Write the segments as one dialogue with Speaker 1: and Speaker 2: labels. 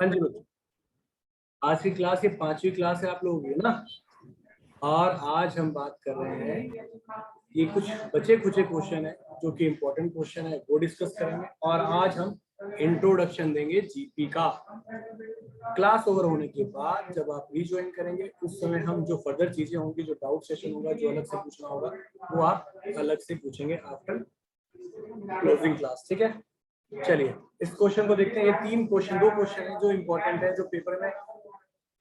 Speaker 1: हाँ जी बच्चों, आज की क्लास ये 5वीं क्लास है आप लोगों की, है ना। और आज हम बात कर रहे हैं, ये कुछ बचे खुचे क्वेश्चन है जो कि इम्पोर्टेंट क्वेश्चन है, वो डिस्कस करेंगे। और आज हम इंट्रोडक्शन देंगे जीपी का। क्लास ओवर होने के बाद जब आप रीज्वाइन करेंगे उस समय हम जो फर्दर चीजें होंगी, जो डाउट सेशन होगा, जो अलग से पूछना होगा, वो आप अलग से पूछेंगे आफ्टर क्लोजिंग क्लास। ठीक है, चलिए इस क्वेश्चन को देखते हैं। ये दो क्वेश्चन है जो इम्पोर्टेंट है, जो पेपर में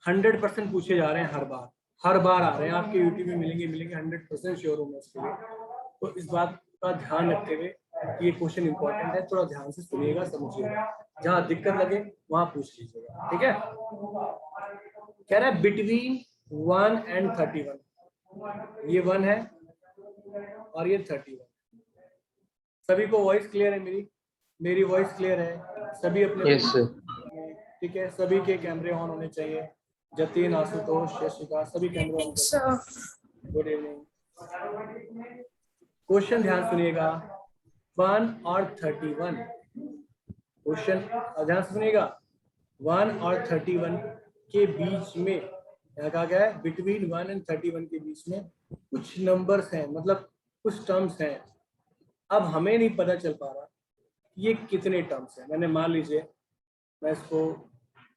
Speaker 1: 100% पूछे जा रहे हैं। हर बार आ रहे हैं, आपके यूट्यूब में मिलेंगे 100% श्योर हूँ मैं इसके लिए। तो इस बात का ध्यान रखते हुए ये क्वेश्चन इंपॉर्टेंट है, थोड़ा ध्यान से सुनिएगा, समझिएगा, जहाँ दिक्कत लगे वहां पूछ लीजिएगा। ठीक है, कह रहा है बिटवीन 1 and 31। ये 1 है और ये 31। सभी को वॉइस क्लियर है? मेरी वॉइस क्लियर है? सभी अपने
Speaker 2: यस सर।
Speaker 1: ठीक है, सभी के कैमरे ऑन होने चाहिए। जतिन, आशुतोष, यशिका, सभी कैमरे ऑन। Good evening. क्वेश्चन ध्यान सुनिएगा, 1 और 31। क्वेश्चन ध्यान सुनिएगा, 1 और 31 के बीच में क्या कहा गया है? बिटवीन 1 and 31 के बीच में कुछ नंबर्स हैं, मतलब कुछ टर्म्स हैं। अब हमें नहीं पता चल पा रहा ये कितने टर्म्स हैं। मैंने मान लीजिए, मैं इसको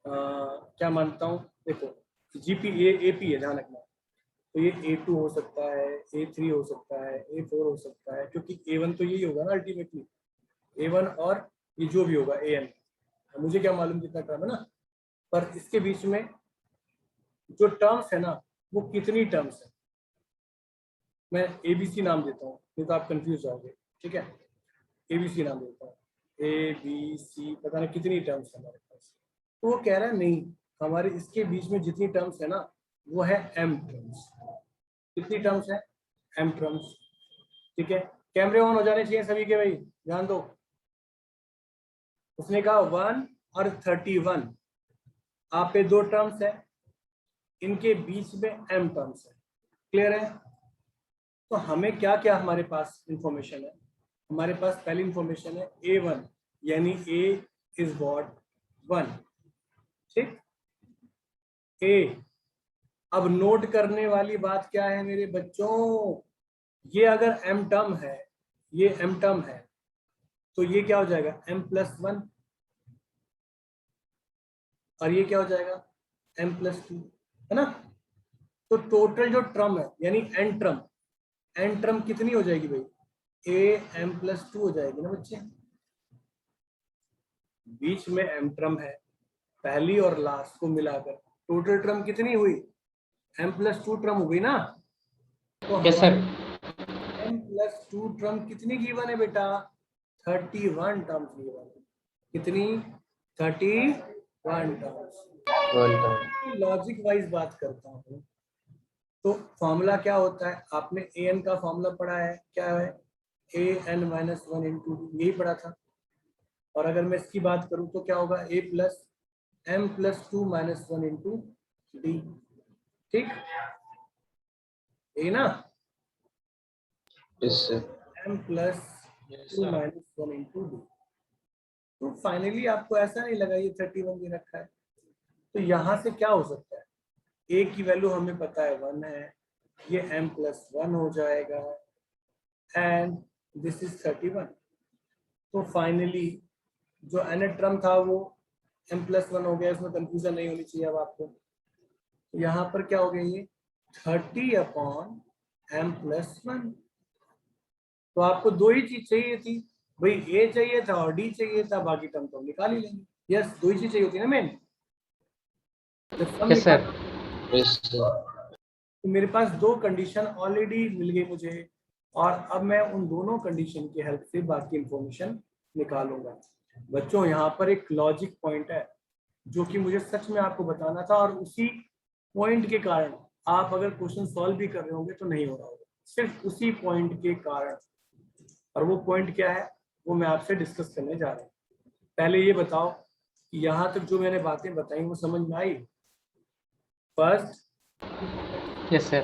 Speaker 1: क्या मानता हूँ, देखो जीपी एपी है, ध्यान रखना। तो ये A2 हो सकता है, A3 हो सकता है, A4 हो सकता है, क्योंकि A1 तो यही होगा ना अल्टीमेटली, A1 और ये जो भी होगा AN। मुझे क्या मालूम कितना टर्म है ना, पर इसके बीच में जो टर्म्स है ना, वो कितनी टर्म्स है। मैं ABC नाम देता हूँ, नहीं तो आप कंफ्यूज जाओगे। ठीक है, ABC नाम देता हूँ, ABC, पता नहीं कितनी टर्म्स है हमारे पास। तो वो कह रहा है नहीं, हमारे इसके बीच में जितनी टर्म्स है ना, वो है M टर्म्स। कितनी टर्म्स है? M terms. ठीक है, कैमरे ऑन हो जाने चाहिए सभी के भाई, ध्यान दो। उसने कहा 1 और 31, आप पे दो टर्म्स है, इनके बीच में M टर्म्स है। क्लियर है? तो हमें क्या क्या हमारे पास इंफॉर्मेशन है? हमारे पास पहली इंफॉर्मेशन है A1, यानी A इज व्हाट 1। ठीक, A। अब नोट करने वाली बात क्या है मेरे बच्चों, ये अगर M टर्म है, ये M टर्म है, तो ये क्या हो जाएगा? M+1। और ये क्या हो जाएगा? M+2, है ना। तो टोटल जो ट्रम है, यानी एन ट्रम कितनी हो जाएगी भाई? AM+2 हो जाएगी ना बच्चे। बीच में M ट्रम है, पहली और लास्ट को मिलाकर टोटल ट्रम कितनी हुई? M+2 ट्रम हो गई ना। तो
Speaker 2: यस सर।
Speaker 1: M+2 ट्रम कितनी गिवन है बेटा? 31 टर्म्स गिवन है। कितनी? 31 टर्म्स। लॉजिक वाइज बात करता हूँ, तो फॉर्मूला क्या होता है? आपने AN का फॉर्मूला पढ़ा है, क्या है? AN-1 × यही पढ़ा था। और अगर मैं इसकी बात करूं तो क्या होगा? A+M+2 - 1 × D। ठीक, ये ना,
Speaker 2: यस सर।
Speaker 1: M+2 - 1 × D। तो फाइनली आपको ऐसा नहीं लगा ये 31 दे रखा है? तो यहाँ से क्या हो सकता है? A की वैल्यू हमें पता है 1 है, ये M+1 हो जाएगा, एंड दिस इज 31। तो फाइनली जो nth टर्म था वो M+1 हो गया, इसमें कंफ्यूजन नहीं होनी चाहिए अब आपको। तो यहाँ पर क्या हो गया? ये 30/M+1। तो आपको दो ही चीज चाहिए थी भाई, A चाहिए था और D चाहिए था, बाकी टर्म तो निकाल ही लेंगे। यस, दो ही चीज चाहिए होती है ना मेन, जब सम
Speaker 2: यस सर।
Speaker 1: निकाल।
Speaker 2: Yes sir.
Speaker 1: तो मेरे पास दो कंडीशन ऑलरेडी मिल गई मुझे, और अब मैं उन दोनों कंडीशन की हेल्प से बाकी इंफॉर्मेशन निकालूंगा। बच्चों यहाँ पर एक लॉजिक पॉइंट है जो कि मुझे सच में आपको बताना था, और उसी पॉइंट के कारण आप अगर क्वेश्चन सॉल्व भी कर रहे होंगे तो नहीं हो रहा होगा, सिर्फ उसी पॉइंट के कारण। और वो पॉइंट क्या है, वो मैं आपसे डिस्कस करने जा रहा हूँ। पहले ये बताओ कि यहाँ तक जो मैंने बातें बताई वो समझ में आई? First,
Speaker 2: yes sir.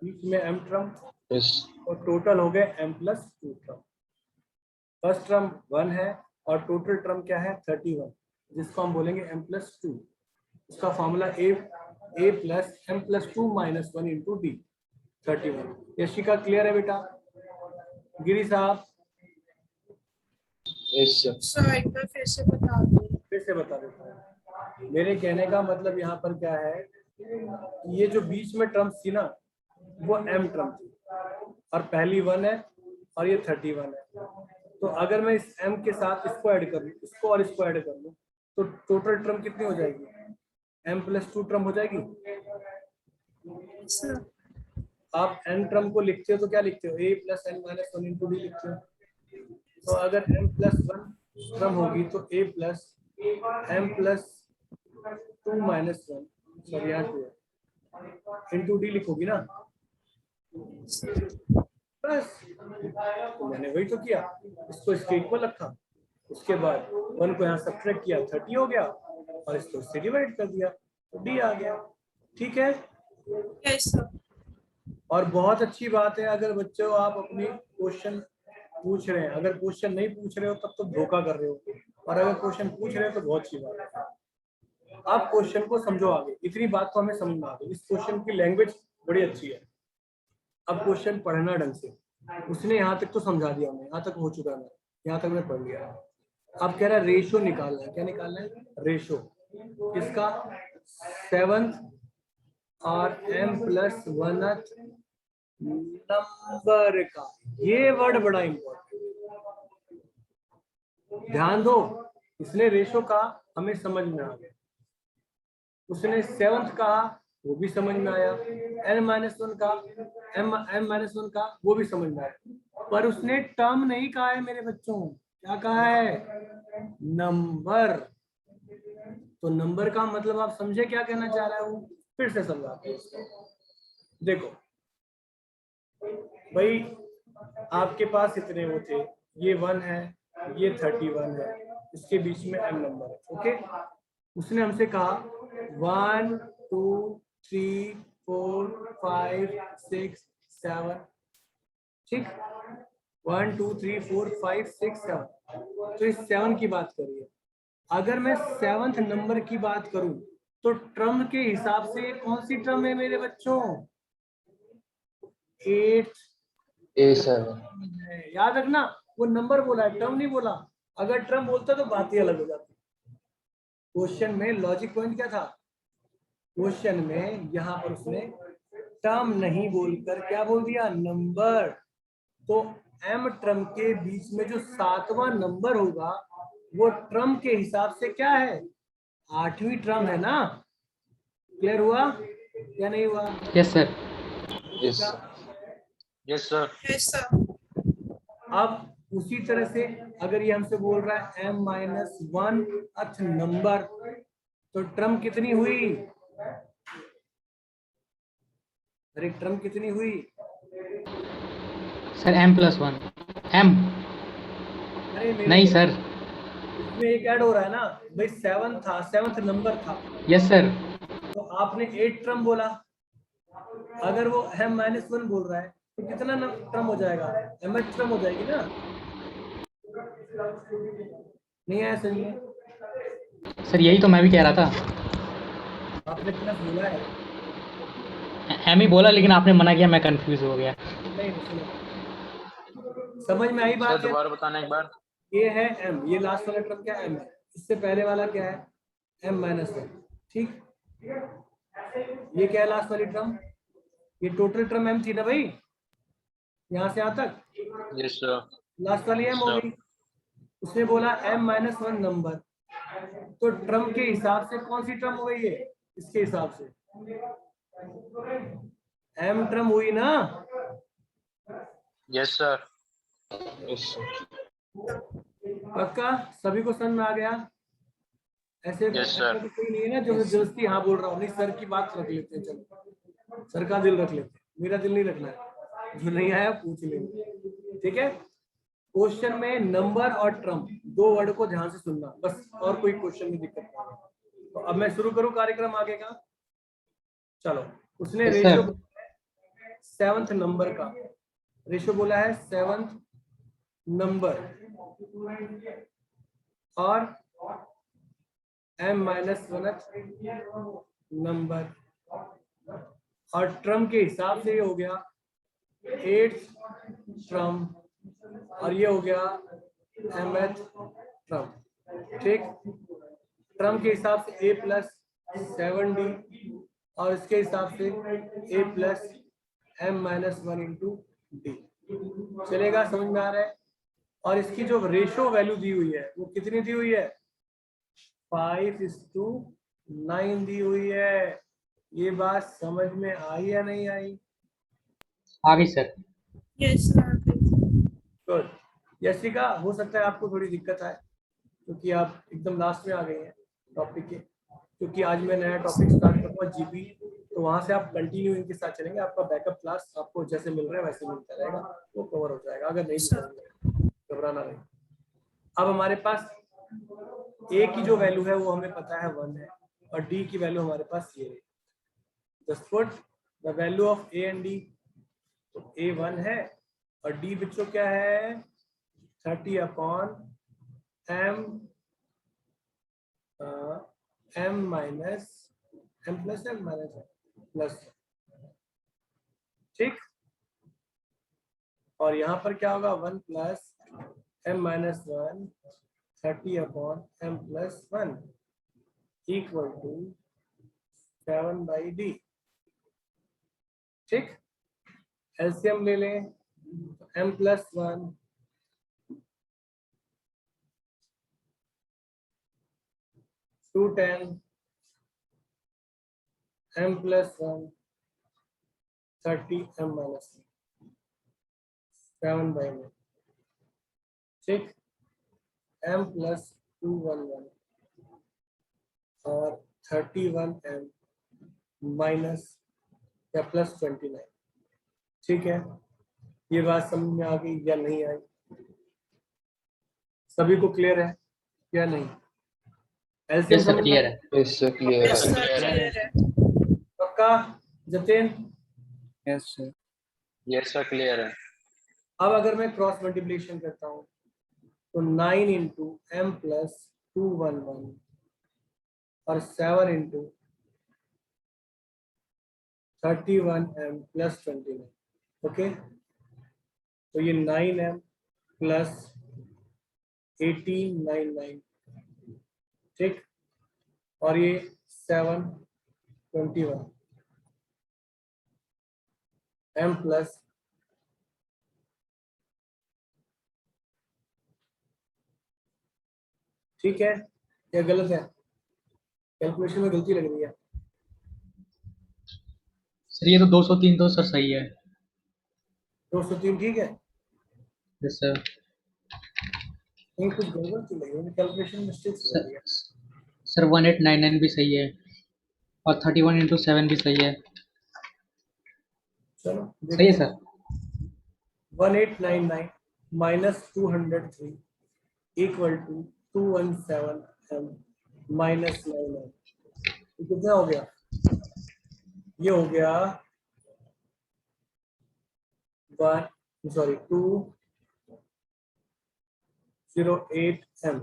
Speaker 1: बीच में M टर्म,
Speaker 2: यस।
Speaker 1: और टोटल हो गए M+2 टर्म। फर्स्ट टर्म 1 है और टोटल टर्म क्या है? 31। जिसको हम बोलेंगे m+2। उसका formula a plus m+2 - 1 into D 31। Yashika clear है बेटा? गिरी साहब
Speaker 3: सर एक बार फिर से बता दो।
Speaker 1: फिर से बता देता हूँ। मेरे कहने का मतलब यहाँ पर क्या है, ये जो बीच में टर्म्स थी ना वो m टर्म थी और पहली 1 है और ये 31 है। तो अगर मैं इस m के साथ इसको ऐड कर लूँ, इसको और इसको ऐड कर लूँ, तो टोटल टर्म कितनी हो जाएगी? m+2 टर्म हो जाएगी।
Speaker 3: सर
Speaker 1: आप n टर्म को लिखते हो तो क्या लिखते हो? a plus n minus 1 into D लिखते हो। तो अगर m+1 टर्म होगी तो a प्लस m+2 - 1, सॉरी यहाँ 2 है, इंटू डी लिखोगी ना। बस तो मैंने वही तो किया, इसको इसके इक्वल रखा, उसके बाद 1 को यहाँ सब्ट्रैक्ट किया, 30 हो गया और इसको इससे डिवाइड कर दिया तो डी आ गया। ठीक है?
Speaker 3: Yes sir.
Speaker 1: और बहुत अच्छी बात है अगर बच्चों आप अपनी क्वेश्चन पूछ रहे हैं, अगर क्वेश्चन नहीं पूछ रहे हो तब तो धोखा कर रहे हो, और अगर क्वेश्चन पूछ रहे हो तो बहुत अच्छी बात है। आप क्वेश्चन को समझो आगे, इतनी बात तो हमें समझ में आ गई, इस क्वेश्चन की लैंग्वेज बड़ी अच्छी है। अब क्वेश्चन पढ़ना ढंग से, उसने यहाँ तक तो समझा दिया, हमें यहाँ तक हो चुका है, यहाँ तक मैं पढ़ लिया। अब कह रहा है रेशो निकालना है। क्या निकालना है? रेशो किसका? 7th और m+1th नंबर का। ये वर्ड बड़ा इंपॉर्टेंट, ध्यान दो। इसने रेशो कहा, हमें समझ में आ गया। उसने 7th कहा, वो भी समझ में आया। n-1 का m-1 का वो भी समझ में आया, पर उसने टर्म नहीं कहा है मेरे बच्चों। क्या कहा है? नंबर। तो नंबर का मतलब आप समझे क्या कहना चाह रहा है वो? फिर से समझाते हैं इसको। देखो भाई, आपके पास इतने वो थे, ये 1 है, ये 31 है, इसके बीच में m नंबर है। ओके, उसने हमसे कहा 1 2 3 4 5 6 7, ठीक, 1 2 3 4 5 6 7। तो इस 7 की बात करिए। अगर मैं 7th नंबर की बात करूं तो टर्म के हिसाब से कौन सी टर्म है मेरे बच्चों? 8
Speaker 4: A7।
Speaker 1: याद रखना, वो नंबर बोला है, टर्म नहीं बोला। अगर टर्म बोलता तो बात ही अलग हो जाती। क्वेश्चन में लॉजिक पॉइंट क्या था? क्वेश्चन में यहाँ पर उसने टर्म नहीं बोलकर क्या बोल दिया? नंबर। तो m टर्म के बीच में जो 7वां नंबर होगा वो टर्म के हिसाब से क्या है? 8वीं टर्म है ना। क्लियर हुआ या नहीं हुआ?
Speaker 2: Yes sir.
Speaker 4: Yes sir.
Speaker 3: Yes sir.
Speaker 1: अब उसी तरह से अगर ये हमसे बोल रहा है m-1th नंबर, तो टर्म कितनी हुई? अरे टर्म कितनी हुई?
Speaker 2: Sir m+1 m।
Speaker 1: अरे मेरे
Speaker 2: नहीं सर।
Speaker 1: इसमें एक ऐड हो रहा है ना भाई, 7 था, 7th नंबर था,
Speaker 2: यस सर।
Speaker 1: तो आपने 8 टर्म बोला। अगर वो m-1 बोल रहा है तो कितना टर्म हो जाएगा? mth टर्म हो जाएगी ना। नहीं आया समझ में?
Speaker 2: सर यही तो मैं भी कह रहा था।
Speaker 1: आपने प्लस बोला है?
Speaker 2: m ही बोला लेकिन आपने मना किया, मैं कंफ्यूज हो गया।
Speaker 1: नहीं सुनो, समझ में आई बात?
Speaker 4: दोबारा बताना एक बार।
Speaker 1: ये है m, ये लास्ट वाला टर्म क्या m है, इससे पहले वाला क्या है? m-1, ठीक। ये क्या है लास्ट वाली टर्म? ये टोटल टर्म m थी ना भाई, यहाँ से यहाँ तक
Speaker 4: यस सर।
Speaker 1: लास्ट वाली m हो गई। उसने बोला m-1 नंबर, तो टर्म के हिसाब से कौन सी टर्म हो गई है? इसके हिसाब से m टर्म हुई ना।
Speaker 4: Yes sir.
Speaker 1: पक्का सभी को समझ में आ गया? ऐसे
Speaker 4: Yes, sir.
Speaker 1: तो कोई नहीं है ना जो जबरदस्ती हाँ बोल रहा हूँ। नहीं, सर की बात रख लेते हैं, चलो सर का दिल रख लेते हैं, मेरा दिल नहीं रखना है। जो नहीं आया पूछ लेंगे, ठीक है? क्वेश्चन में नंबर और टर्म दो वर्ड को ध्यान से सुनना बस, और कोई क्वेश्चन में दिक्कत नहीं। तो अब मैं शुरू करूं कार्यक्रम आगे का। चलो, उसने
Speaker 2: Yes,
Speaker 1: ratio
Speaker 2: sir.
Speaker 1: 7th number का रेशियो बोला है, 7th नंबर और m माइनस 1th नंबर, और ट्रम के हिसाब से ये हो गया 8th ट्रम, और ये हो गया mth ट्रम। ठीक, ट्रम के हिसाब से a प्लस 7d, और इसके हिसाब से a plus m minus 1 into D. चलेगा, समझ में आ रहा है? और इसकी जो रेशो वैल्यू दी हुई है वो कितनी दी हुई है? 5:9 दी हुई है। ये बात समझ में आई या नहीं आई?
Speaker 2: आ गई sir.
Speaker 3: Yes, sir.
Speaker 1: Good. Yashika, हो सकता है आपको थोड़ी दिक्कत आए क्योंकि आप एकदम लास्ट में आ गए हैं टॉपिक के, क्योंकि आज मैं नया टॉपिक स्टार्ट करूँगा जीपी, तो वहाँ से आप कंटिन्यू इनके साथ चलेंगे। आपका बैकअप क्लास आपको जैसे मिल रहा है वैसे मिलता रहेगा, वो कवर हो जाएगा। अगर नहीं तो घबराना नहीं। अब हमारे पास ए की जो वैल्यू है वो हमें पता है 1 है, और डी की वैल्यू हमारे पास ये है। Just put the value of A and D. तो ए 1 है और डी बच्चों क्या है? 30/m m minus m plus m minus plus. ठीक, और यहाँ पर क्या होगा? 1 plus m minus 1 30/m plus 1 equal to 7/d। ठीक, एलसीएम ले लें, m plus 1 210 m plus 1 30m minus 7/9। ठीक, m प्लस 211 और 31m माइनस या प्लस 29। ठीक है, ये बात समझ में आ गई या नहीं आई? सभी को क्लियर है या नहीं? एलसीएम
Speaker 2: यस सर, क्लियर है।
Speaker 4: Yes, sir. Clear.
Speaker 3: Yes, sir. Clear है.
Speaker 1: पक्का Jatin?
Speaker 5: Yes sir.
Speaker 4: Yes, sir. Clear है।
Speaker 1: अब अगर मैं क्रॉस मल्टीप्लिकेशन करता हूँ तो 9 इंटू m प्लस 211 और 7 इंटू 31m प्लस 29। ओके, तो ये 9m प्लस 1899। ठीक, और ये 721 m प्लस ठीक है, या गलत है? कैलकुलेशन में गलती लग रही है।
Speaker 2: सर ये तो 203 तो सर सही है।
Speaker 1: 203 ठीक है?
Speaker 2: Yes sir.
Speaker 1: नहीं, कुछ गड़बड़ तो लग रही है, कैलकुलेशन मिस्टेक्स हो रही है।
Speaker 2: सर 1899 भी सही है और 31 इंटू 7 भी सही है।
Speaker 1: चलो
Speaker 2: सही है
Speaker 1: देखते हैं।
Speaker 2: Sir.
Speaker 1: 1899 minus 203 equal to 217m minus 9m। कितना हो गया? ये हो गया 208m,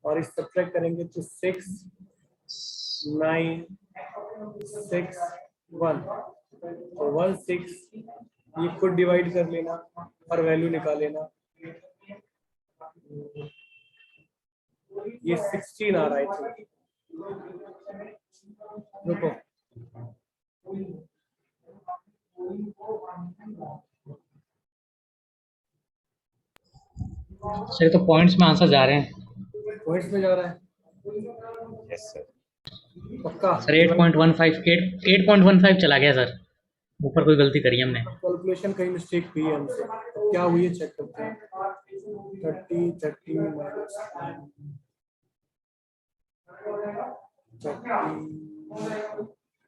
Speaker 1: और इस सब्ट्रैक्ट करेंगे तो 6961 तो 16। ये खुद डिवाइड कर लेना और वैल्यू निकाल लेना। ये 16 आ रहा है। रुको,
Speaker 2: सर ये तो पॉइंट्स में आंसर जा रहे हैं।
Speaker 1: पॉइंट्स में जा रहा है?
Speaker 5: Yes sir.
Speaker 1: पक्का?
Speaker 2: सर 8.15 चला गया सर, ऊपर कोई गलती करी हमने।
Speaker 1: कैलकुलेशन कहीं मिस्टेक हुई है हमसे, तो क्या हुई है चेक करते हैं। 30 माइनस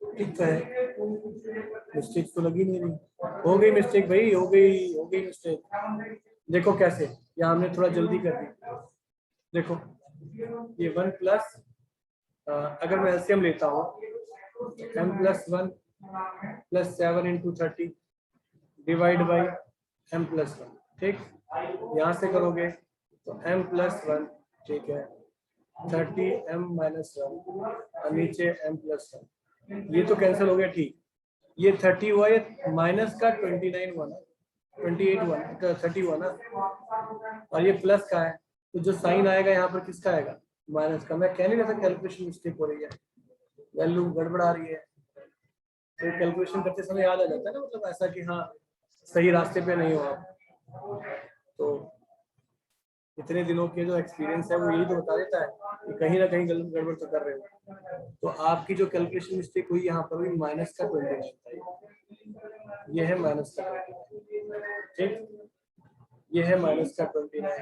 Speaker 1: 30 है, मिस्टेक तो लगी नहीं रही। हो गई मिस्टेक भाई, हो गई मिस्टेक। देखो कैसे, यहाँ हमने थोड़ा जल्दी कर दी। देखो ये 1 प्लस, अगर मैं एलसीएम लेता हूँ m plus 1 plus 7 into 30 divide by m plus 1। ठीक, यहाँ से करोगे तो m प्लस 1, ठीक है, 30m माइनस 1 और नीचे m प्लस 1, ये तो कैंसिल हो गया, ठीक। ये 30 हुआ, ये माइनस का 29 हुआ ना, 28 हुआ ना, 30 हुआ ना, और ये प्लस का है, तो जो साइन आएगा यहाँ पर किसका आएगा, माइनस का। मैं कह नहीं रहा था कैलकुलेशन मिस्टेक हो रही है, वैल्यू गड़बड़ा रही है, तो कैलकुलेशन करते समय याद आ जाता है ना, मतलब ऐसा कि हाँ सही रास्ते पे नहीं हो आप। तो इतने दिनों के जो एक्सपीरियंस है वो यही तो बता देता है कि कहीं ना कहीं गड़बड़ तो कर रहे हो। तो आपकी जो कैलकुलेशन मिस्टेक हुई यहाँ पर हुई माइनस का 29, ये है माइनस का 29, ठीक, ये है माइनस का 29।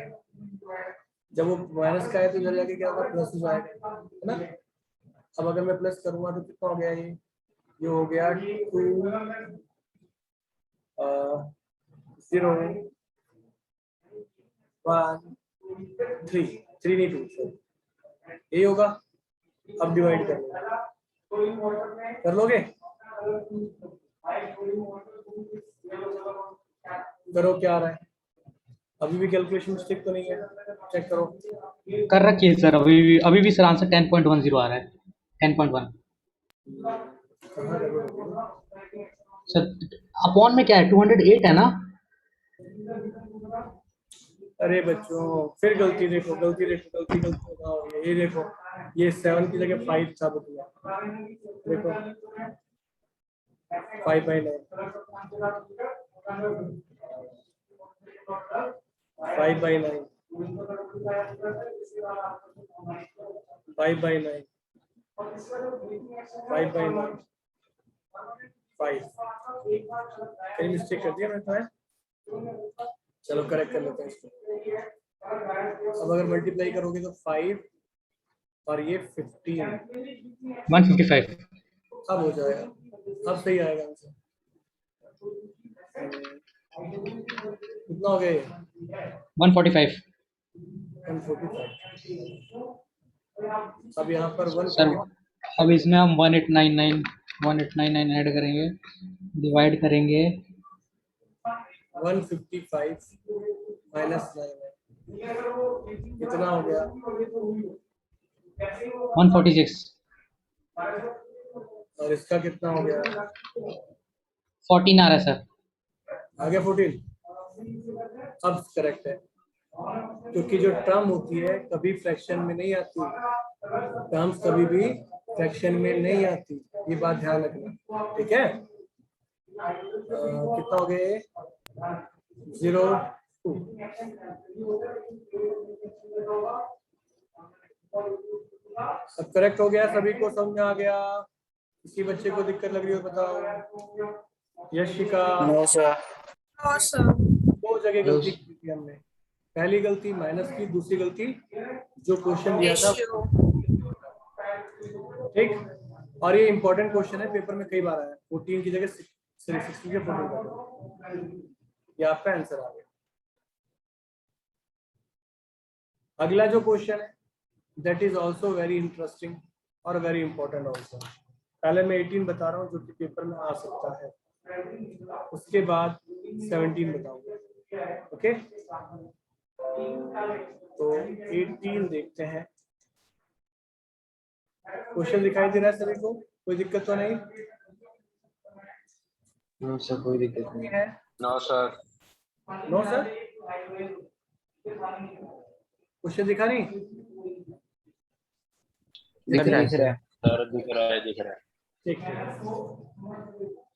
Speaker 1: जब वो माइनस का है तो इधर जाके क्या होगा, प्लस हो जाएगा, है ना। अब अगर मैं प्लस करूंगा तो कितना हो गया, ये हो गया 2 0 1 3 3 नहीं 2, ये होगा। अब डिवाइड कर लोगे, करो क्या आ रहा है, अभी भी कैलकुलेशन मिस्टेक तो नहीं है, चेक करो।
Speaker 2: कर रखी है सर, अभी भी सर आंसर 10.10 आ रहा है, 10.1 सर। अपॉन में क्या है, 208 है ना।
Speaker 1: अरे बच्चों फिर गलती देखो, गलती बताओ, ये देखो, ये 7 की जगह 5 था बच्चों, देखो 5/9, 5/9, 5/9, 5/9, 5, कहीं मिस्टेक कर दिया मैं तो है। चलो करेक्ट कर लेते हैं इसको। अब अगर मल्टीप्लाई करोगे तो 5 और ये 15,
Speaker 2: 155
Speaker 1: अब हो जाएगा, अब सही आएगा आंसर। कितना हो गया ये,
Speaker 2: 145
Speaker 1: 145। अब यहाँ पर
Speaker 2: सर।
Speaker 1: 145,
Speaker 2: अब इसमें हम 1899 ऐड करेंगे, डिवाइड करेंगे
Speaker 1: 155 माइनस 9 है, कितना हो गया,
Speaker 2: 146,
Speaker 1: और इसका कितना हो गया,
Speaker 2: 14 आ रहा है सर।
Speaker 1: आगे 14, अब करेक्ट है, क्योंकि जो टर्म होती है कभी फ्रैक्शन में नहीं आती, टर्म्स कभी भी फ्रैक्शन में नहीं आती, ये बात ध्यान रखना, ठीक है। कितना हो गया, 0 2, सब करेक्ट हो गया, सभी को समझ में आ गया, किसी बच्चे को दिक्कत लग रही हो बताओ। Yashika,
Speaker 5: no sir.
Speaker 3: No sir.
Speaker 1: दो जगह गलती की थी हमने, पहली गलती माइनस की, दूसरी गलती जो क्वेश्चन दिया था,
Speaker 3: रेशियो।
Speaker 1: ठीक। और ये इंपॉर्टेंट क्वेश्चन है, पेपर में कई बार आया, 14 की जगह 16 के 14, ये आपका आंसर आ गया। अगला जो क्वेश्चन है that is also very interesting और वेरी इंपॉर्टेंट ऑल्सो। पहले मैं 18 बता रहा हूँ जो कि पेपर में आ सकता है, उसके बाद 17 बताऊंगा, ओके। तो 18 देखते हैं, क्वेश्चन दिखाई दे रहा है सभी को, कोई दिक्कत तो नहीं
Speaker 4: नो सर, कोई दिक्कत नहीं
Speaker 1: है।
Speaker 4: No sir.
Speaker 1: No sir, question दिखा नहीं,
Speaker 5: दिख रहा है
Speaker 4: सर दिख रहा है।
Speaker 1: ठीक है।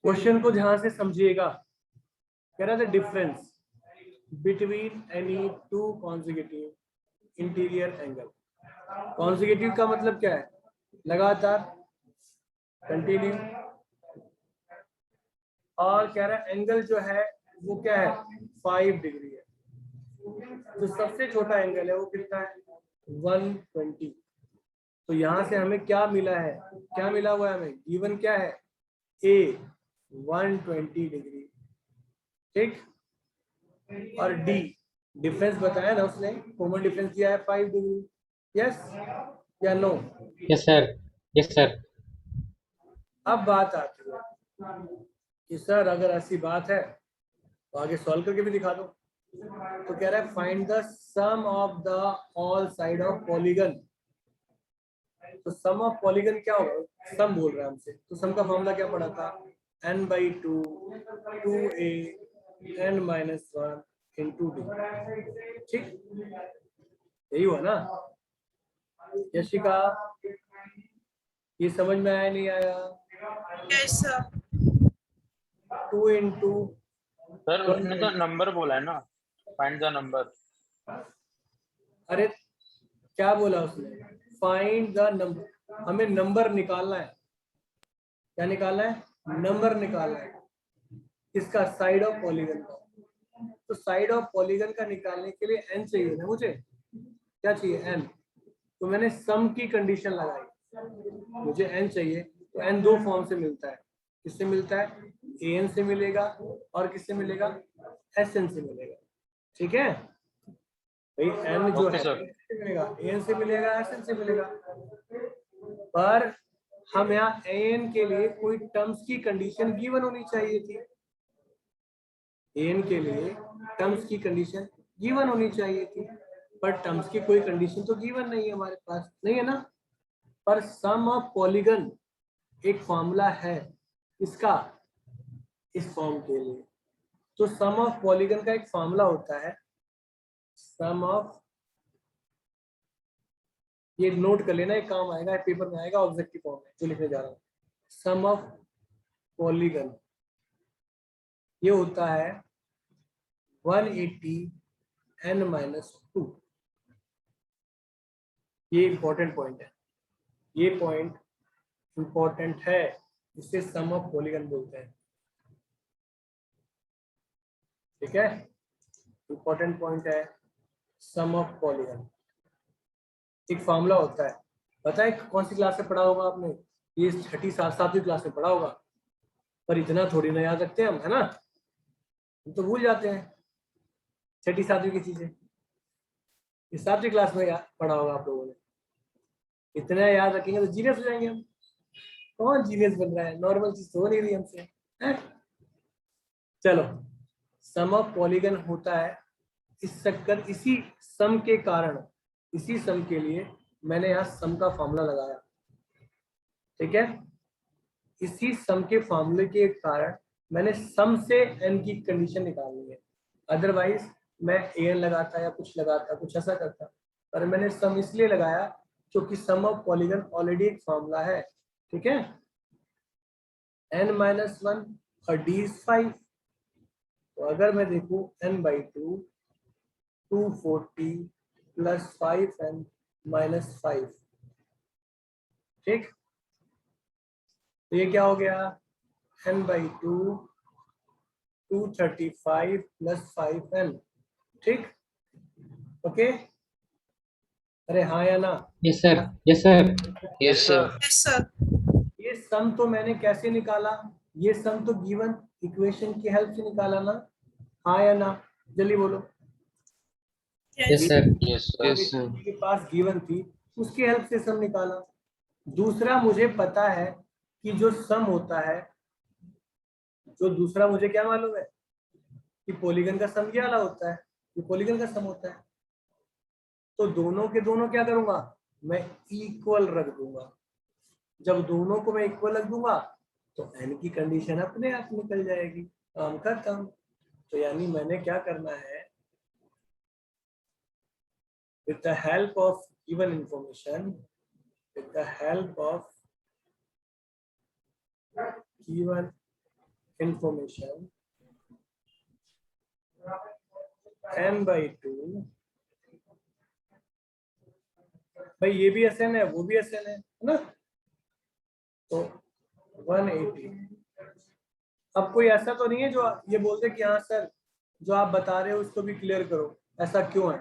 Speaker 1: क्वेश्चन को ध्यान से समझिएगा, कह रहा था difference between any two consecutive interior angle. Consecutive का मतलब क्या है, लगातार, कंटिन्यू, और कह रहा है एंगल जो है वो क्या है, 5 डिग्री है। जो सबसे छोटा एंगल है वो कितना है, 120। तो यहां से हमें क्या मिला है, क्या मिला हुआ है हमें, गिवन क्या है, ए 120 डिग्री, ठीक। और डी डिफरेंस बताया ना उसने, कॉमन डिफरेंस दिया है 5 डिग्री, यस या no.
Speaker 2: Yes sir, yes sir.
Speaker 1: अब बात आती है कि सर अगर ऐसी बात है तो आगे सॉल्व करके भी दिखा दो। तो कह रहा है find the sum of the all side of polygon तो सम ऑफ पॉलीगन क्या होगा, सम बोल रहा है हमसे, तो सम का फॉर्मूला क्या पड़ा था, n/2 2a n-1 into d। ठीक, यही हुआ ना यशिका, ये समझ में आया नहीं आया?
Speaker 3: Yes, sir.
Speaker 1: 2 into
Speaker 4: सर उसने तो नंबर बोला है ना, फाइंड द नंबर।
Speaker 1: अरे क्या बोला उसने, फाइंड द नंबर, हमें नंबर निकालना है। क्या निकालना है, नंबर निकालना है। किसका, साइड ऑफ पॉलीगन का। तो साइड ऑफ पॉलीगन का निकालने के लिए n चाहिए ना मुझे, क्या चाहिए n, तो मैंने सम की कंडीशन लगाई, मुझे n चाहिए, तो n दो फॉर्म से मिलता है। किससे मिलता है, an से मिलेगा और किससे मिलेगा, sn से मिलेगा। ठीक है भाई, n जो
Speaker 4: ओके
Speaker 1: है
Speaker 4: सर।
Speaker 1: से मिलेगा, an से मिलेगा, sn से मिलेगा। पर हम यहाँ an के लिए कोई टर्म्स की कंडीशन गिवन होनी चाहिए थी, an के लिए टर्म्स की कंडीशन गिवन होनी चाहिए थी, पर टर्म्स की कोई कंडीशन तो गिवन नहीं है हमारे पास, नहीं है ना। पर सम ऑफ पॉलीगन एक फॉर्मूला है इसका, इस फॉर्म के लिए। तो सम ऑफ पॉलीगन का एक फॉर्मूला होता है, सम ऑफ, ये नोट कर लेना, एक काम आएगा पेपर में, आएगा ऑब्जेक्टिव फॉर्म में जो लिखने जा रहा हूँ। सम ऑफ पॉलीगन ये होता है 180 n-2। ये इंपॉर्टेंट पॉइंट है, ये पॉइंट इंपॉर्टेंट है, जिसे सम ऑफ पॉलीगन बोलते हैं। ठीक है, इंपॉर्टेंट पॉइंट है सम ऑफ पॉलीगन। एक फॉर्मूला होता है, पता है कौन सी क्लास में पढ़ा होगा आपने, ये छठी सातवीं क्लास में पढ़ा होगा, पर इतना थोड़ी ना याद रखते हैं हम, है ना, हम तो भूल जाते हैं छठी सातवीं की चीजें। ये सातवीं क्लास में पढ़ा होगा आप लोगों ने, इतना याद रखेंगे तो जीनियस हो जाएंगे हम। कौन जीनियस बन रहा है, नॉर्मल चीज तो हो नहीं रही हमसे, है? चलो, सम ऑफ पॉलीगन होता है, इस चक्कर, इसी सम के कारण, इसी सम के लिए मैंने यहाँ सम का फॉर्मूला लगाया। ठीक है, इसी सम के फॉर्मूले के कारण मैंने सम से n की कंडीशन निकालनी है, अदरवाइज मैं an लगाता या कुछ लगाता, कुछ ऐसा करता, पर मैंने सम इसलिए लगाया क्योंकि सम ऑफ पॉलीगन ऑलरेडी एक फॉर्मूला है। ठीक है, n-1 और d is 5, तो अगर मैं देखूं n/2 240 प्लस 5n माइनस 5, ठीक, तो ये क्या हो गया, n/2 235 प्लस 5n। ठीक, ओके, अरे हाँ या ना?
Speaker 2: Yes sir, yes sir.
Speaker 4: Yes sir.
Speaker 3: Yes, sir.
Speaker 1: ये सम तो मैंने कैसे निकाला, ये सम तो गिवन इक्वेशन की हेल्प से निकाला ना, हाँ या ना, जल्दी बोलो।
Speaker 3: Yes.
Speaker 2: Yes sir.
Speaker 4: Yes sir.
Speaker 5: Yes, sir.
Speaker 1: के पास गिवन थी, उसकी हेल्प से सम निकाला। दूसरा मुझे पता है कि जो सम होता है, जो दूसरा मुझे क्या मालूम है कि पॉलीगन का सम ये वाला होता है, ये पॉलीगन का सम होता है। तो दोनों के दोनों क्या करूंगा, मैं इक्वल रख दूंगा। जब दोनों को मैं इक्वल रख दूंगा तो n की कंडीशन अपने आप निकल जाएगी, काम खत्म। तो यानी मैंने क्या करना है, with the help of given information, with the help of given information, n/2, भाई ये भी SN है, वो भी SN है ना, तो 180। अब कोई ऐसा तो नहीं है जो ये बोलते कि हाँ सर जो आप बता रहे हो उसको भी क्लियर करो, ऐसा क्यों है?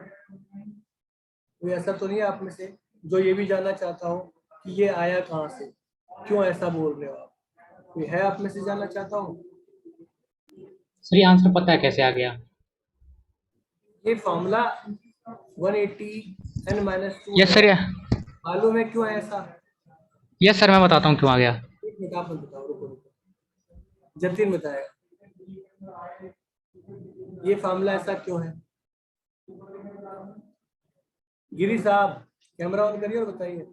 Speaker 1: कोई ऐसा तो नहीं है आप में से जो ये भी जानना चाहता हो कि ये आया कहाँ से, क्यों ऐसा बोल रहे हो आप? कोई है आप में से जानना चाहता हूँ?
Speaker 2: सर ये आंसर पता है कैसे आ गया?
Speaker 1: ये फॉर्मूला 180 n-2
Speaker 2: यस सर,
Speaker 1: मालूम है क्यों है ऐसा?
Speaker 2: यस सर, मैं बताता हूँ क्यों आ गया।
Speaker 1: एक मिनट आप बताओ, रुको रुको, जतिन बताएगा ये फॉर्मूला ऐसा क्यों है। गिरी साहब कैमरा ऑन करिए और बताइए।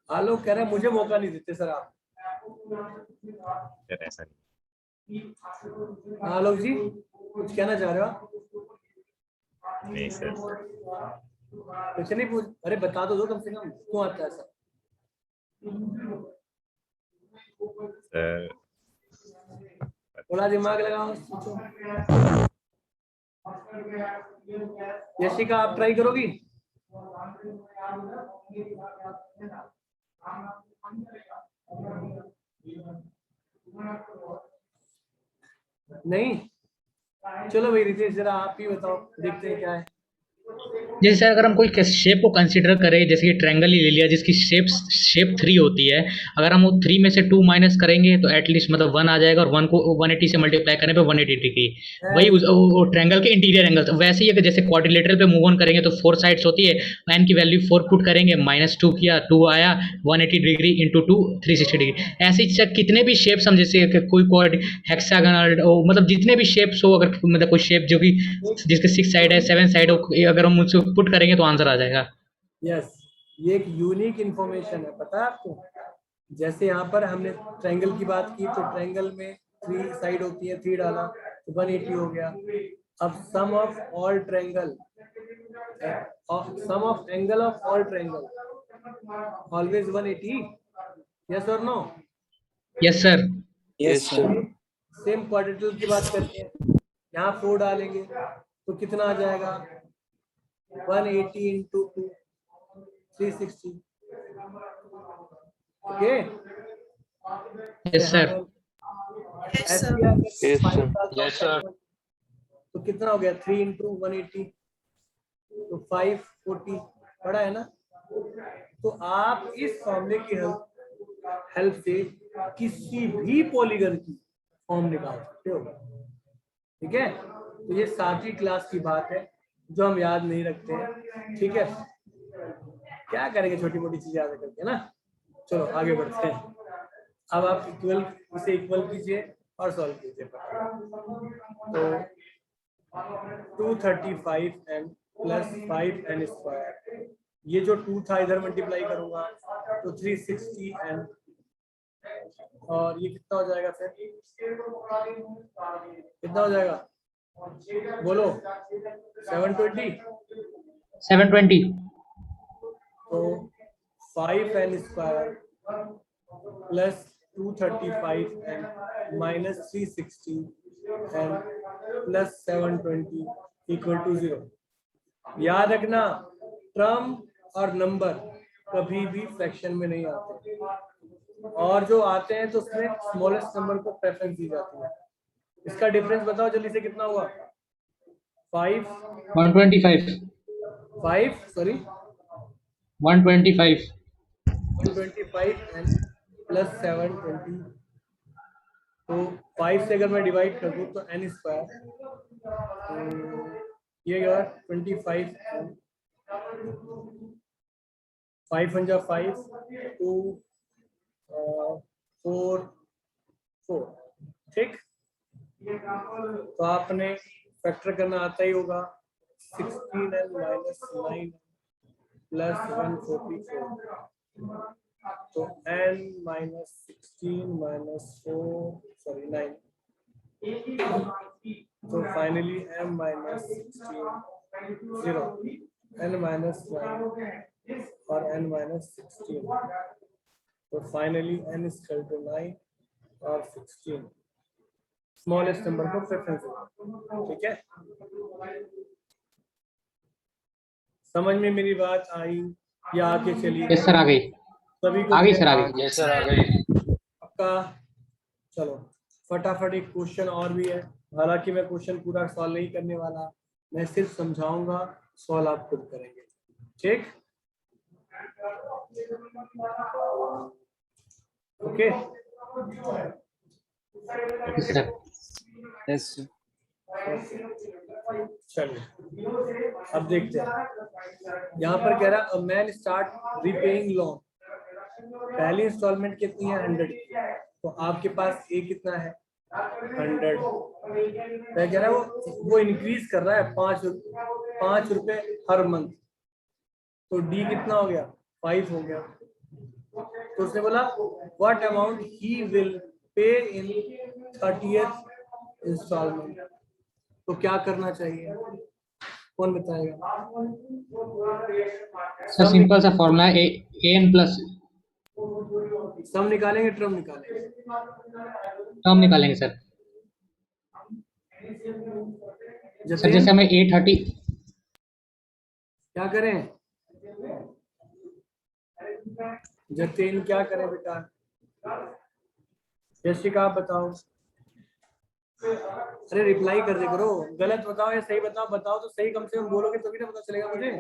Speaker 1: आलोक कह रहा है मुझे मौका नहीं देते सर आप।
Speaker 5: सर ऐसा नहीं।
Speaker 1: आलोक जी कुछ कहना चाह रहे हो आप?
Speaker 5: नहीं सर।
Speaker 1: कुछ नहीं पूछ, अरे बता दो कम से कम क्यों आता है सर?
Speaker 5: सर
Speaker 1: थोड़ा दिमाग लगाओ, सोचो। यशिका आप ट्राई करोगी? नहीं, चलो भाई रितेश जरा आप ही बताओ, देखते हैं क्या है।
Speaker 2: जैसे सर अगर हम कोई शेप को कंसीडर करें, जैसे कि ट्रायंगल ही ले लिया जिसकी शेप 3 होती है, अगर हम वो 3 में से 2 माइनस करेंगे तो एटलीस्ट मतलब 1 आ जाएगा, और 1 को 180 से मल्टीप्लाई करने पे 180 डिग्री, वही वो ट्रायंगल के इंटीरियर एंगल। वैसे ही अगर जैसे क्वाड्रिलेटरल पे मूव ऑन करेंगे तो 4 साइड्स होती है, n की वैल्यू 4 पुट करेंगे, -2 किया, 2 आया, 180 डिग्री इंटू 2 360 डिग्री। ऐसे ही कितने भी शेप्स हम जैसे कोई क्वाड हेक्सागोनल मतलब जितने भी शेप्स हो, अगर मतलब कोई शेप जो कि जिसके 6 साइड है 7 साइड हो, अगर हम उसको पुट करेंगे तो आंसर आ जाएगा।
Speaker 1: यस, ये एक यूनिक इंफॉर्मेशन है, पता है आपको? जैसे यहाँ पर हमने ट्रायंगल की बात की तो ट्रायंगल में 3 साइड होती है, 3 डाला तो 180 हो गया। अब sum of all triangle, sum of angle of all triangle always 180, yes और no?
Speaker 2: Yes sir.
Speaker 5: Yes sir.
Speaker 1: Same quadrilateral की बात करते हैं, यहाँ 4 डालेंगे तो कितना आ जाएगा? 180 into 2 360। Okay
Speaker 2: yes sir.
Speaker 3: Yes, sir.
Speaker 4: Yes, sir.
Speaker 1: तो कितना हो गया? 3 इंटू 180 तो 540 पड़ा है ना? तो आप इस फॉर्मूले की हेल्प से किसी भी पॉलीगन की फॉर्म निकाल सकते हो, ठीक है? तो ये 7वीं क्लास की बात है जो हम याद नहीं रखते हैं, ठीक है? क्या करेंगे छोटी मोटी चीजें याद करके ना। चलो आगे बढ़ते हैं। अब आप इसे इक्वल कीजिए और सॉल्व कीजिए। तो 235n प्लस 5n स्क्वायर, ये जो 2 था इधर मल्टीप्लाई करूंगा तो 360n, और ये कितना हो जाएगा फिर? कितना हो जाएगा बोलो? 720।
Speaker 2: 720।
Speaker 1: तो 5n square plus 235n minus 360n plus 720 equal to 0। याद रखना टर्म और नंबर कभी भी फ्रैक्शन में नहीं आते, और जो आते हैं तो उसमें स्मॉलेस्ट नंबर को प्रेफरेंस दी जाती है। इसका डिफरेंस बताओ जल्दी से, कितना हुआ?
Speaker 2: 125
Speaker 1: 125 प्लस 720। तो 5 से अगर मैं डिवाइड कर दूं तो n स्क्वायर, ये 25, 5 × 5 2 4 4, ठीक? तो आपने फैक्टर करना आता ही होगा। 16n माइनस 9 प्लस 144, तो n माइनस 16 माइनस 9, तो finally m minus 16 0, n minus 9 और n माइनस 16, तो फाइनली n इक्वल टू 9 और 16, स्मॉलेस्ट नंबर को प्रेफरेंस देगा, ठीक है? समझ में मेरी बात आई या आगे चली?
Speaker 2: यस सर, आ गई।
Speaker 1: सभी को
Speaker 2: आ गई सर, आ गई।
Speaker 4: Yes, sir. आ गई।
Speaker 1: आपका चलो फटाफट एक क्वेश्चन और भी है, हालांकि मैं क्वेश्चन पूरा सॉल्व नहीं करने वाला, मैं सिर्फ समझाऊंगा, सॉल्व आप खुद करेंगे, ठीक? Okay
Speaker 2: sir.
Speaker 5: Yes sir.
Speaker 1: चलिए अब देखते हैं। यहाँ पर कह रहा है मैन स्टार्ट रिपेइंग लोन, पहली इंस्टॉलमेंट कितनी है? 100 की। तो आपके पास ए कितना है? 100। तो कह रहा है वो इंक्रीज कर रहा है 5 रुपए हर मंथ, तो डी कितना हो गया? 5 हो गया। तो उसने बोला what amount he will pay in 30th instalment. तो क्या करना चाहिए, कौन बताएगा?
Speaker 2: सर सिंपल सा फॉर्मूला है an प्लस
Speaker 1: सम निकालेंगे, ट्रम निकालेंगे?
Speaker 2: टर्म निकालेंगे सर। सर जैसे हमें 830
Speaker 1: क्या करें जतिन, क्या करें बेटा? जैसिका आप बताओ। अरे रिप्लाई कर दे करो, गलत बताओ या सही बताओ, बताओ तो सही, कम से कम बोलोगे तभी ना पता चलेगा मुझे।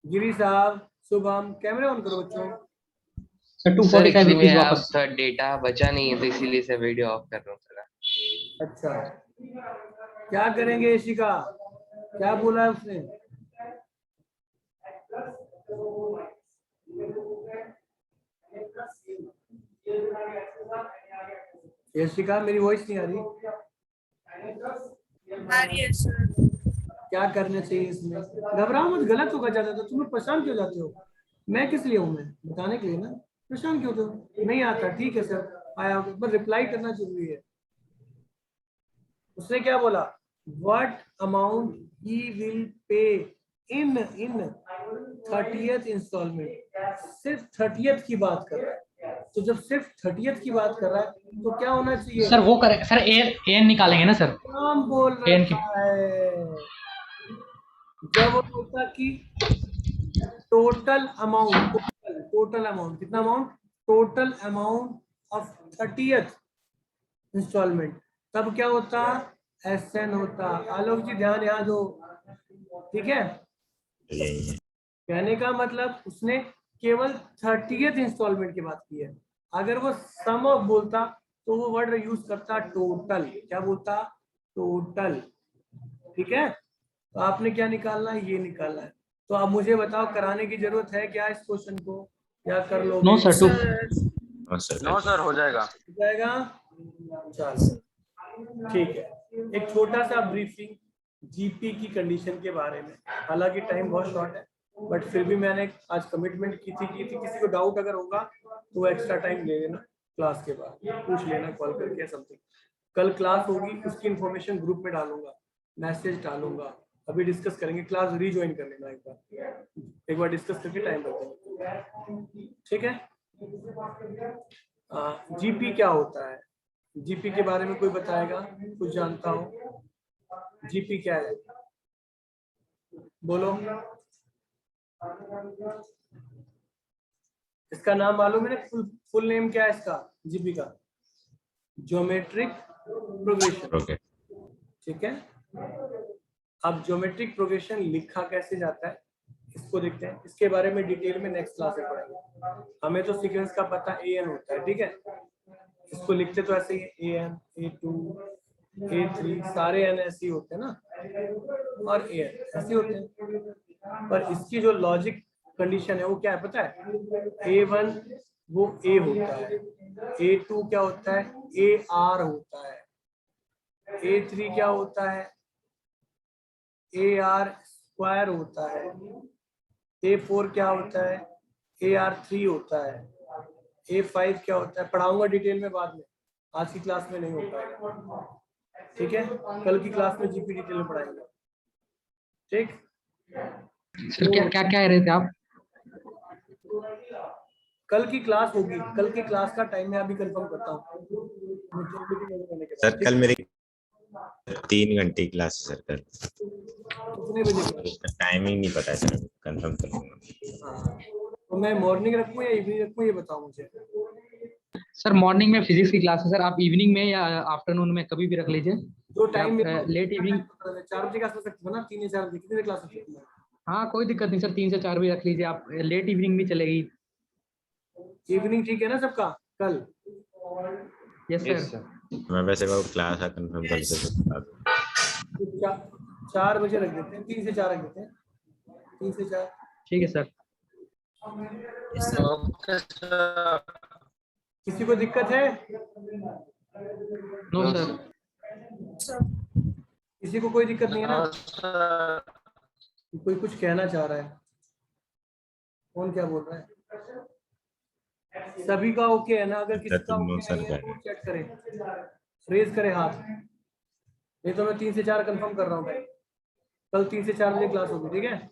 Speaker 1: गिरी साहब, शुभम, कैमरे ऑन करो बच्चों।
Speaker 2: सर
Speaker 6: सर
Speaker 2: 245
Speaker 6: एक्चुअली
Speaker 2: रुपीज
Speaker 6: अब
Speaker 2: वापस।
Speaker 6: डेटा बचा नहीं है तो इसीलिए से वीडियो ऑफ कर रहा हूँ सर।
Speaker 1: अच्छा, क्या करेंगे यशिका, क्या बोला है उसने? यशिका मेरी वॉइस नहीं आ रही?
Speaker 3: Yes, sir.
Speaker 1: क्या करना चाहिए इसमें? घबराओ मत, गलत होगा ज्यादा तो तुम्हें परेशान क्यों जाते हो? मैं किस लिए हूँ? मैं बताने के लिए ना। परेशान क्यों हो? नहीं आता, ठीक है सर, आया पर रिप्लाई करना जरूरी है। उसने क्या बोला? What amount he will pay in 30th instalment. सिर्फ 30th की बात कर रहा है, तो जब सिर्फ 30th की बात कर रहा है तो क्या होना चाहिए?
Speaker 2: सर वो करें सर, an निकालेंगे ना सर।
Speaker 1: काम बोल
Speaker 2: an की
Speaker 1: रहा है जब वो होता कि टोटल अमाउंट, टोटल अमाउंट कितना amount? Total amount of 30th instalment, तब क्या होता? SN होता। आलोक जी ध्यान यहाँ दो, ठीक है?
Speaker 5: यही है।
Speaker 1: कहने का मतलब उसने केवल 30th इंस्टॉलमेंट की बात की है। अगर वो सम ऑफ बोलता तो वो वर्ड यूज करता टोटल। क्या बोलता? टोटल। ठीक है, तो आपने क्या निकालना है? ये निकालना है। तो आप मुझे बताओ, कराने की जरूरत है क्या इस क्वेश्चन को, या कर लोगे?
Speaker 2: नो सर, 2
Speaker 3: Sir,
Speaker 5: और सर
Speaker 4: नो सर हो जाएगा।
Speaker 1: हो जाएगा। चलो ठीक है, एक छोटा सा ब्रीफिंग जीपी की कंडीशन के बारे में। हालांकि टाइम बहुत शॉर्ट है, बट फिर भी मैंने आज कमिटमेंट की थी किसी को डाउट अगर होगा तो एक्स्ट्रा टाइम ले लेना, क्लास के बाद पूछ लेना कॉल करके समथिंग। कल क्लास होगी, उसकी इंफॉर्मेशन ग्रुप में डालूंगा, मैसेज डालूंगा, अभी डिस्कस करेंगे। क्लास रीज्वाइन कर लेना एक बार डिस्कस करके टाइम रखेंगे, ठीक है? जीपी क्या होता है? जीपी के बारे में कोई बताएगा, कुछ जानता हो? जीपी क्या है, बोलो। इसका नाम मालूम है ना? फुल नेम क्या है इसका जीपी का? Geometric progression.
Speaker 5: ओके।
Speaker 1: ठीक है, अब ज्योमेट्रिक प्रोग्रेशन लिखा कैसे जाता है इसको देखते हैं। इसके बारे में डिटेल में नेक्स्ट क्लास में पढ़ेंगे। हमें तो सीक्वेंस का पता an होता है, ठीक है? इसको लिखते तो ऐसे ही an, a2, a3, सारे n ऐसे ही होते हैं ना, और an ऐसे होते हैं। पर इसकी जो लॉजिक कंडीशन है वो क्या है पता है? a1 वो a होता है, a2 क्या होता है? ar होता है, a3 क्या होता है? AR² होता है, A4 क्या होता है? AR3 होता है, A5 क्या होता है? पढ़ाऊंगा डिटेल में बाद में, आज की क्लास में नहीं हो पाएगा, ठीक है? कल की क्लास में जीपी डिटेल में पढ़ाएंगे, ठीक?
Speaker 2: सर क्या क्या कह रहे थे आप?
Speaker 1: कल की क्लास होगी, कल की क्लास का टाइम मैं अभी कंफर्म करता हूँ।
Speaker 5: सर कल मेरी 3 घंटे की क्लास है सर कल।
Speaker 1: कितने बजे?
Speaker 5: टाइमिंग नहीं पता है सर, कंफर्म कर लूंगा।
Speaker 1: हाँ, तो मैं मॉर्निंग रखूँ या इवनिंग रखूँ, ये बताओ मुझे।
Speaker 2: सर मॉर्निंग में फिजिक्स की क्लास है सर, आप इवनिंग में या आफ्टरनून में कभी भी रख लीजिए।
Speaker 1: जो टाइम
Speaker 2: लेट इवनिंग
Speaker 1: 4 बजे का आसपास रखते हो ना, 3 या 4 बजे, कितने क्लास रखते हो?
Speaker 2: हाँ कोई दिक्कत नहीं सर, 3 से 4 भी रख लीजिए आप, लेट इवनिंग भी चलेगी।
Speaker 1: इवनिंग ठीक है ना सबका कल?
Speaker 2: Yes sir.
Speaker 5: मैं वैसे वो क्लास है कंफर्म कर
Speaker 3: Yes.
Speaker 5: के बता दूं।
Speaker 1: 4 बजे रख देते हैं, 3 से 4 रख देते हैं, 3 से 4।
Speaker 2: ठीक है sir.
Speaker 3: Yes, sir.
Speaker 4: Okay sir.
Speaker 1: किसी को दिक्कत है?
Speaker 2: No sir.
Speaker 3: Sir.
Speaker 1: किसी को कोई दिक्कत नहीं है ना?
Speaker 4: No sir.
Speaker 1: कोई कुछ कहना चाह रहा है? कौन क्या बोल रहा है? सभी का ओके है ना? अगर किसी का
Speaker 5: तीनों
Speaker 1: ओके
Speaker 5: सर
Speaker 1: नहीं है
Speaker 5: का
Speaker 1: तो चेक करें, रेज करें हाथ, नहीं तो मैं 3 से 4 कंफर्म कर रहा हूँ भाई। कल 3 से 4 बजे क्लास होगी, ठीक है?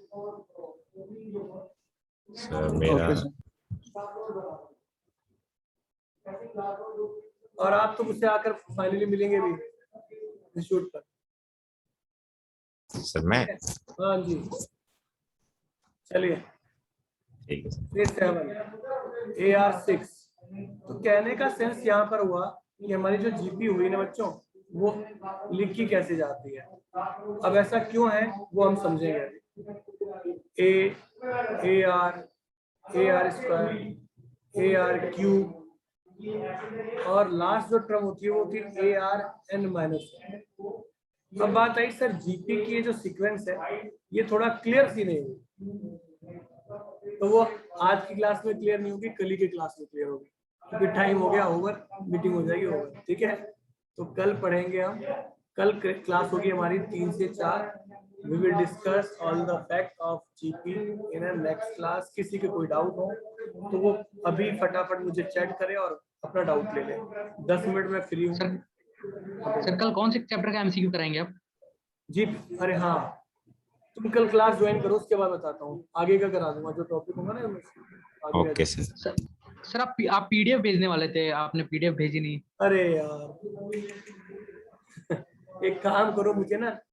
Speaker 5: सर मेरा
Speaker 2: ओके सर।
Speaker 1: और आप तो मुझसे आकर फाइनली मिलेंगे भी इंस्टीट्यूट पर।
Speaker 5: सर मैं
Speaker 1: हाँ जी, चलिए।
Speaker 5: ठीक है सर।
Speaker 1: फिर 7 AR6। तो कहने का सेंस यहाँ पर हुआ कि हमारी जो जीपी हुई ना बच्चों, वो लिखी कैसे जाती है। अब ऐसा क्यों है वो हम समझेंगे। AR स्क्वायर, AR क्यूब, और लास्ट जो टर्म होती है वो होती है ARN-। अब बात आई सर जीपी की ये जो सीक्वेंस है ये थोड़ा क्लियर सी नहीं हुई, तो वो आज की क्लास में क्लियर नहीं होगी, कल ही की क्लास में क्लियर होगी, क्योंकि टाइम हो गया ओवर, मीटिंग हो जाएगी ओवर, ठीक है? तो कल पढ़ेंगे हम। कल क्लास होगी हमारी 3 से 4। We will discuss all the fact of GP in a next class. किसी के कोई डाउट हो तो वो अभी फटाफट मुझे चैट करे और अपना डाउट ले ले। 10 मिनट में फ्री हूँ।
Speaker 2: सर कल कौन से चैप्टर का एमसीक्यू कराएंगे आप?
Speaker 1: जी अरे हाँ, तुम कल क्लास ज्वाइन करो, उसके बाद बताता हूँ आगे का करा दूंगा, जो टॉपिक होगा ना आगे
Speaker 5: ओके
Speaker 1: रह
Speaker 5: सर।
Speaker 2: सर आप पीडीएफ भेजने वाले थे, आपने पीडीएफ भेजी नहीं।
Speaker 1: अरे यार एक काम करो, मुझे ना